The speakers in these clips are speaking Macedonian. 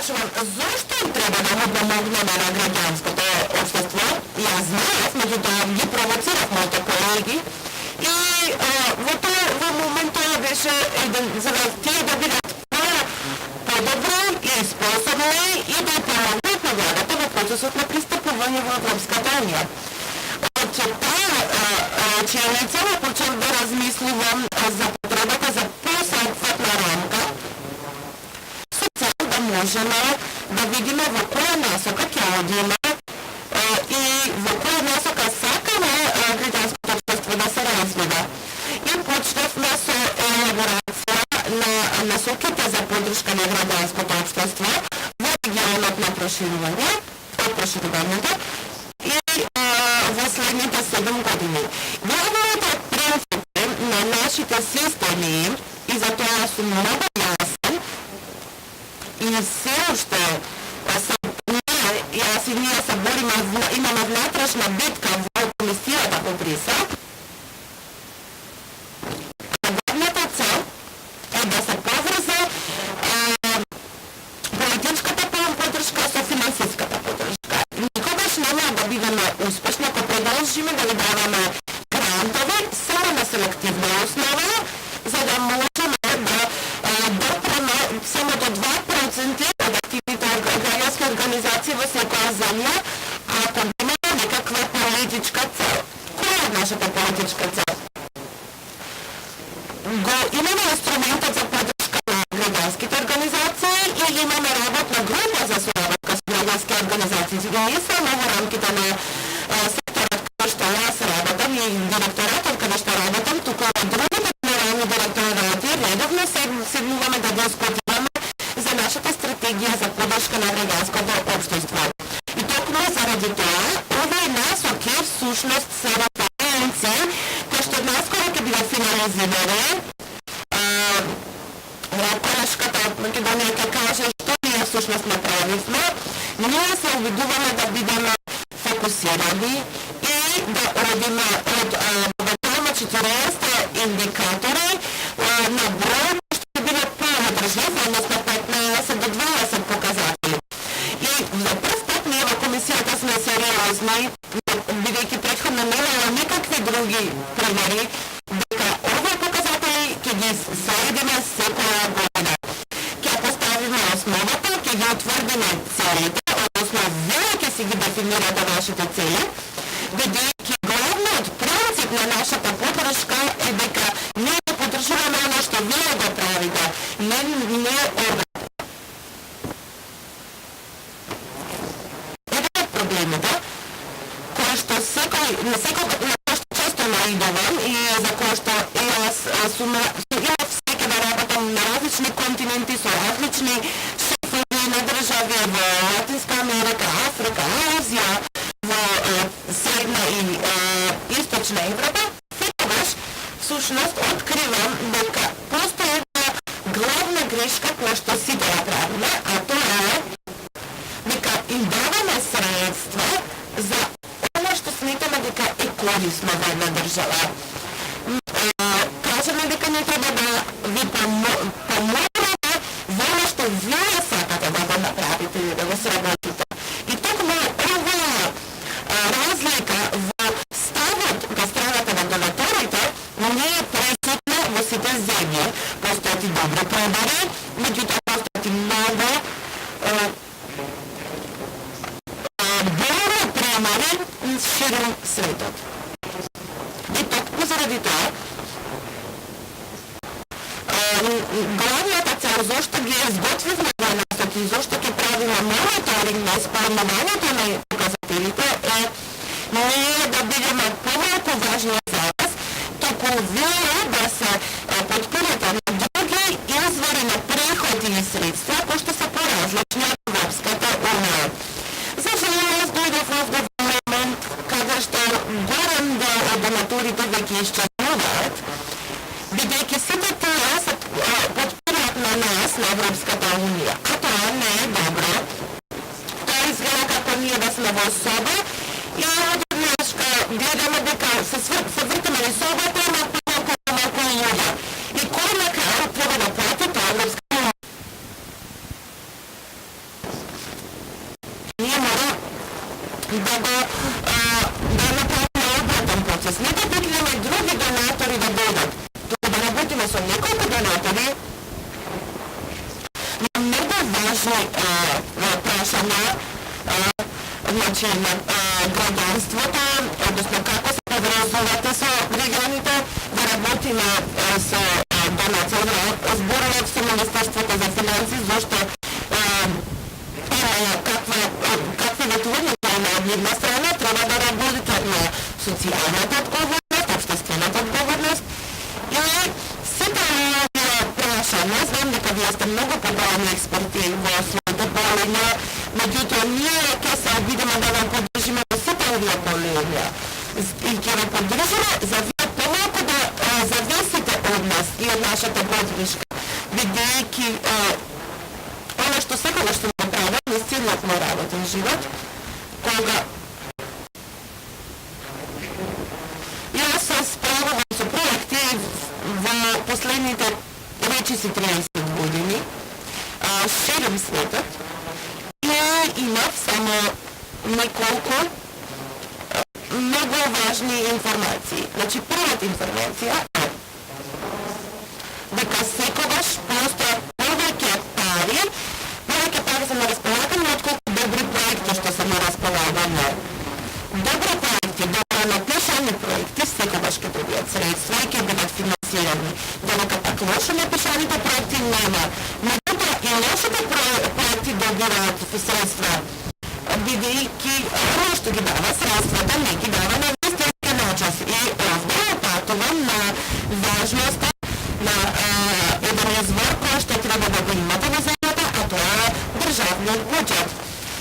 прашувам, зошто им треба да му помогнеме на граѓанското општество? Јас знаев, меѓутоа ги провоцирав моите колеги и во момент тоа беше за да тие да бидат по-добро и способни и да помогнат на владата во процесот на пристапување во Европската унија. Че таа чијаница почнав да размислувам за потребата за посеопфатна рамка со цел да можеме да видиме во која насока ќе одиме и во која насока сакаме граѓанското општество да се развива. И почнавме со елаборација на насоките за поддршка на граѓанското општество во регионот на проширувањето и во следните 7 години. Главните принципи на нашите системи, и за тоа сум многу јасен, и се уште јас и ние се бориме, имаме внатрешна битка во комисијата по Брисел. Главната цел е да се поврзе политичката поддршка со финансиската поддршка. Никогаш нема да бидеме успешни ако продолжиме да ги даваме грантови само на селективна основа, за да можеме да допреме само до 2% од активните граѓански организации во секоја земја, ако имаме некаква политичка цел. Која е нашата политичка цел? Имаме инструментот за поддршка на граѓанските организации и имаме работна група за соработка со граѓански организации. Сега не само во рамките на секторот кај што јас работам и директоратот кај што работам, туку и другите генерални директорати редовно седнуваме да дискутираме за нашата стратегија за поддршка на граѓанското општество. И токму заради тоа, овие насоки всушност се референци кои што наскоро ќе бидат финализирани. Колешката од Македонија ќе каже што ние всушност направивме. Ние се обидуваме да бидеме фокусирани и да одиме од 40 индикатори на број што ќе биде по-одржлив, односно 15 до 20 показатели. И за прв пат ние во комисијата сме сериозни, бидејќи претходно немало никакви други примери, дека овие показатели ќе ги следиме секоја година. Ќе поставиме основата, ќе ги утврдиме целите, односно вие ќе си ги дефинирате вашите цели, бидејќи главниот принцип на нашата поддршка е дека ние го поддржуваме оно што вие го правите, не обратно. Еден од проблемите кој што често наидувам и за кој што јас всеки да работам на различни континенти со различни шефови на држави во Латинска Америка, Африка, Азија, во Средна и Источна Европа, секогаш всушност откривам дека постои една главна грешка која што сите ја правиме, а тоа е дека им даваме средства за оно што сметаме дека е корисно во една држава. Кажеме дека не треба да ви помогнеме во оно што вие сакате да го направите или да го сработите. И токму оваа разлика во ставот кај страната на донаторите не е присутна во сите земји. Постојат и добри примери, меѓутоа постојат и многу добри примери широм светот. И токму заради тоа главната цел зошто ги изготвивме овие насоки и зошто ќе правиме мониторинг на исполнувањето на показателите е ние да бидеме помалку важни за вас, туку вие да се потпирате на други извори на приходи и средства кои што се поразлични од Европската унија. За жалост дојдов овде во момент каде што голем дел од донаторите веќе исчезнуваат, бидејќи сите тие се потпираат на нас, на Европската унија. А тоа не е добро. Тоа изгледа како ние да сме во соба и одеднаш гледаме дека се вртаме низ собата и на помалку луѓе. И кој на крај треба да плати тоа Европска унија? ние мора да направиме обратен процес. Не да викнеме други донатори да дойдат, туку да работиме со неколку донатори на многу важни прашања, значи на граѓанството, односно како се поврзувате со граѓаните, да работиме со донационален зборуваат со Министерството за финансии, зашто какви ветувања од една страна треба да работите на социјалната одговорност, општествената одговорност и сите овие прашања, знам дека вие сте многу поголеми експерти во своите полења, меѓутоа ние ќе се обидиме да ве поддржиме во сите овие полења и ќе ве поддржиме за вие помалку да зависите од нас и од нашата поддршка, бидејќи оно што секогаш што направам е силно работен живот, кога јас се справувам со проекти во последните речиси 30 години, ширим светот и имав само неколку многу важни информации. Значи, првата информација е дека секогаш постојат повеќе пари се на располагање, отколку добри проекти што се на располагање. Добри проекти, добро напишани проекти, секогаш ќе добијат средства и ќе бидат финансирани. Додека пак лошо напишаните проекти нема. Меѓутоа и лошите проекти добиваат средства, бидејќи оно што ги дава средствата не ги дава на вистински начин. И овде опатувам на важноста на еден извор кој што треба да го имате во земјата, а тоа е државниот буџет.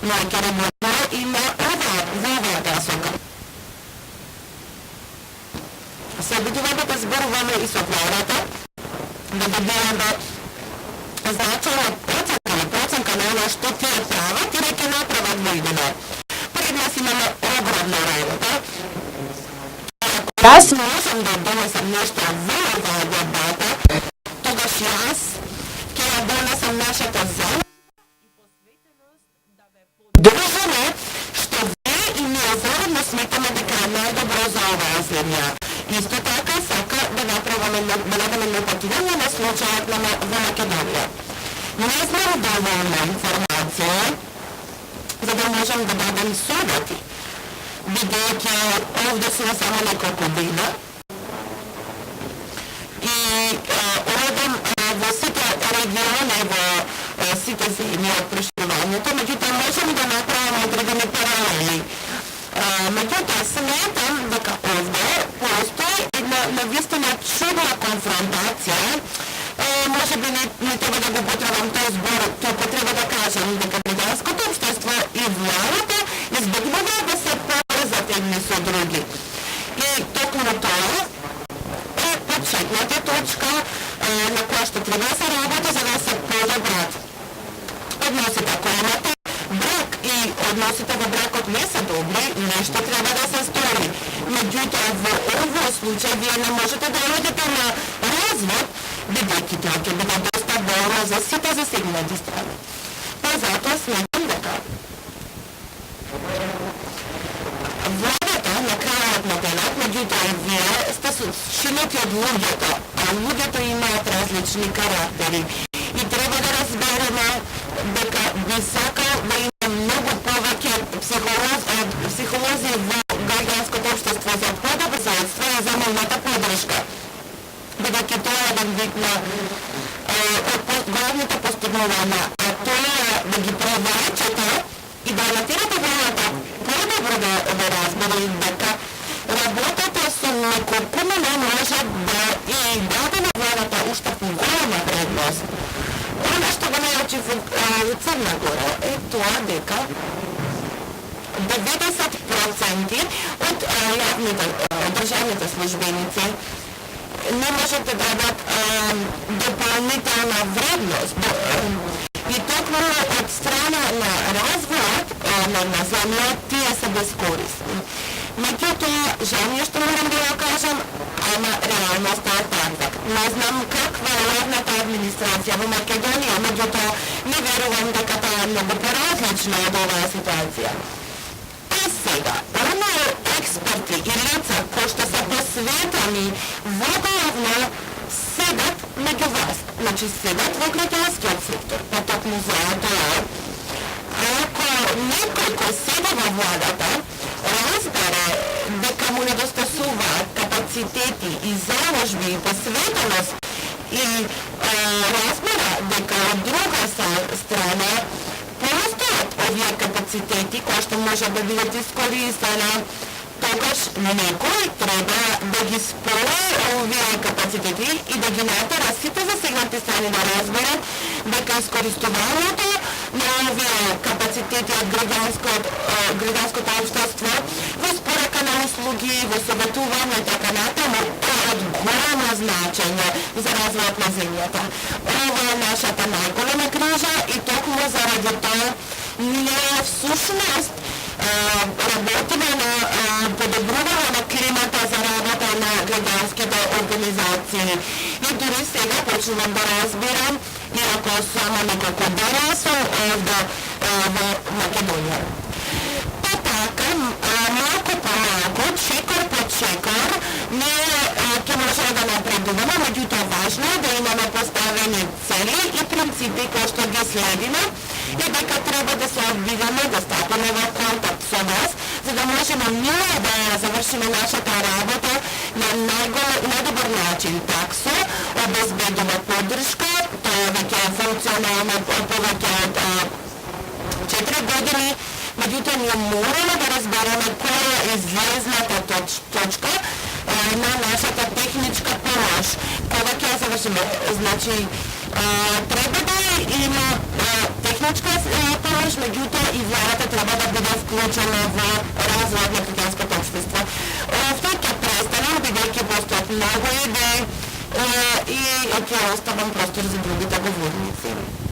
Но ќе работиме и на оваа насока. Се обидуваме да зборуваме и со владата, да добиваме значајна проценка на оно што тие прават и да ќе направат во идене. Пред нас имаме огромна работа. Јас можам да донесам нешто во оваа дебата, тогаш јас ќе ја донесам нашата земја и посветеност да ве поддржиме, што вие и ние заедно сметаме дека е најдобро за оваа земја. Исто така сака да направиме напатување на случајот во Македонија. Не знам доволна информација за да можам да дадам совети, бидејќи овде сме само неколку дена и одам во сите региони, во сите земји од проширувањето, меѓутоа можам да направам одредени паралели. Меѓутоа сметам дека овде постои една навистина чудна конфронтација. Може би не треба да го потребам тој збор, туку треба да кажам дека граѓанското општество и владата избегнуваат да се поврзат едни со други. И токму тоа е почетната точка на која што треба да се работи за да се подобрат односите. Ако имате брак и односите во бракот не се добри, нешто треба да се стори. Меѓутоа во овој случај вие не можете да одите на развод, бидејќи тоа ќе биде доста болно за сите засегнати страни. Па затоа сметам дека владата на крајот на денот, меѓутоа и вие сте чинети од луѓето, а луѓето имаат различни карактери. И треба да разбереме дека би сакал да има многу повеќе психолози во граѓанското општество за подобро средства и за мојата поддршка. Бидејќи тоа е еден вид на главните постигнувања, а тоа е да ги привлечете и да натирате владата подобро да разбере дека работата со неколкума не може да и даде на владата уште поголема предност. Оно што го научив во Црна Гора е тоа дека 90% од државните службеници не можат да дадат дополнителна вредност. И токму од страна на развојот на земја тие се безкорисни. Меѓутоа, жал ми е што морам да ја кажам, ама реалноста е таква. Не знам каква е јавната администрација во Македонија, меѓутоа не верувам дека таа mnogo porazlična od ova situacija. I сега, ono експерти и лица кои што се посветени водоловно седат меѓу вас. Значи седат во граѓанскиот сектор, па токму затоа ако некој кој седи во владата разбере дека му недостасуваат капацитети и заложби и посветеност и разбера дека од друга страна постојат овие капацитети кои што може да бидат искористени, тогаш некој треба да ги спори овие капацитети и да ги натера сите засегнати страни да разберат дека искористувањето на овие капацитети од граѓанското општество во спорака на услуги, во советување и така натаму е од голямо значење за развојот на земјата. Ова е нашата најголема грижа и токму заради тоа ние всушност работиме на подобрување на климата за работа на граѓанските организации. И дури сега почнувам да разбирам, иако само неколку дена сум овде во Македонија. Па така, малку по малку, чекор по чекор, ние ќе можеме да напредуваме, меѓутоа важно е да имаме поставени цели и принципи кои што ги следиме и дека треба да се обидеме, да стапиме во контакт со вас, за да можеме ние да завршиме нашата работа на најдобар начин. Таксо обезбедува поддршка, тоа веќе е функционално повеќе од 4 години, меѓутоа ние мораме да разбереме која е излезната точка на нашата техничка помош. Кога ќе ја завршиме? Значи, треба да има техничка помош, меѓутоа и владата треба да биде вклучена во развојот на граѓанското општество. Овде ќе престанам, бидејќи постојат многу идеи и ќе оставам простор за другите говорници.